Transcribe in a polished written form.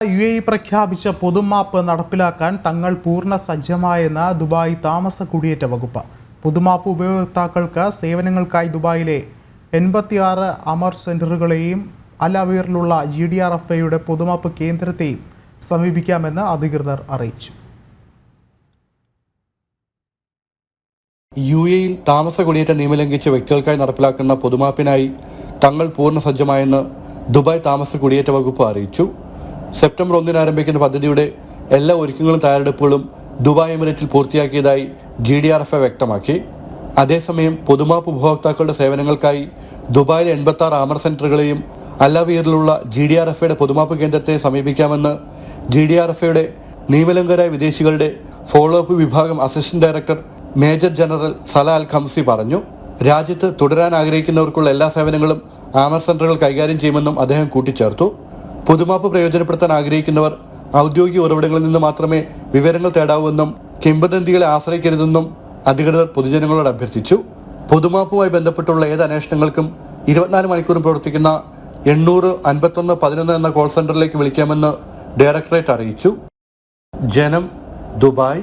UAE പ്രഖ്യാപിച്ച പൊതുമാപ്പ് നടപ്പിലാക്കാൻ തങ്ങൾ പൂർണ്ണ സജ്ജമായെന്ന് ദുബായ് താമസ കുടിയേറ്റ വകുപ്പ്. പൊതുമാപ്പ് ഉപയോക്താക്കൾക്ക് സേവനങ്ങൾക്കായി ദുബായിലെ 86 അമർ സെന്ററുകളെയും അൽ അവീറിലുള്ള GDRFയുടെ പൊതുമാപ്പ് കേന്ദ്രത്തെയും സമീപിക്കാമെന്ന് അധികൃതർ അറിയിച്ചു. UAEയിൽ താമസ കുടിയേറ്റ നിയമം ലംഘിച്ച വ്യക്തികൾക്കായി നടപ്പിലാക്കുന്ന പൊതുമാപ്പിനായി തങ്ങൾ പൂർണ്ണ സജ്ജമായെന്ന് ദുബായ് താമസ കുടിയേറ്റ വകുപ്പ് അറിയിച്ചു. സെപ്റ്റംബർ 1 ആരംഭിക്കുന്ന പദ്ധതിയുടെ എല്ലാ ഒരുക്കങ്ങളും തയ്യാറെടുപ്പുകളും ദുബായ് എമിറേറ്റിൽ പൂർത്തിയാക്കിയതായി GDRF വ്യക്തമാക്കി. അതേസമയം പൊതുമാപ്പ് ഉപഭോക്താക്കളുടെ സേവനങ്ങൾക്കായി ദുബായിലെ 86 അമർ സെന്ററുകളെയും അൽ അവീറിലുള്ള GDRFയുടെ പൊതുമാപ്പ് കേന്ദ്രത്തെ സമീപിക്കാമെന്ന് GDRFയുടെ നിയമലംഘകരായ വിദേശികളുടെ ഫോളോ അപ്പ് വിഭാഗം അസിസ്റ്റന്റ് ഡയറക്ടർ മേജർ ജനറൽ സല അൽ ഖംസി പറഞ്ഞു. രാജ്യത്ത് തുടരാൻ ആഗ്രഹിക്കുന്നവർക്കുള്ള എല്ലാ സേവനങ്ങളും അമർ സെന്ററുകൾ കൈകാര്യം ചെയ്യുമെന്നും അദ്ദേഹം കൂട്ടിച്ചേർത്തു. പൊതുമാപ്പ് പ്രയോജനപ്പെടുത്താൻ ആഗ്രഹിക്കുന്നവർ ഔദ്യോഗിക ഉറവിടങ്ങളിൽ നിന്ന് മാത്രമേ വിവരങ്ങൾ തേടാവൂവെന്നും കിംവദന്തികളെ ആശ്രയിക്കരുതെന്നും അധികൃതർ പൊതുജനങ്ങളോട് അഭ്യർത്ഥിച്ചു. പൊതുമാപ്പുമായി ബന്ധപ്പെട്ടുള്ള ഏത് അന്വേഷണങ്ങൾക്കും 24 മണിക്കൂറും പ്രവർത്തിക്കുന്ന 800-51-11 എന്ന കോൾ സെന്ററിലേക്ക് വിളിക്കാമെന്ന് ഡയറക്ടറേറ്റ് അറിയിച്ചു. ജനം, ദുബായ്.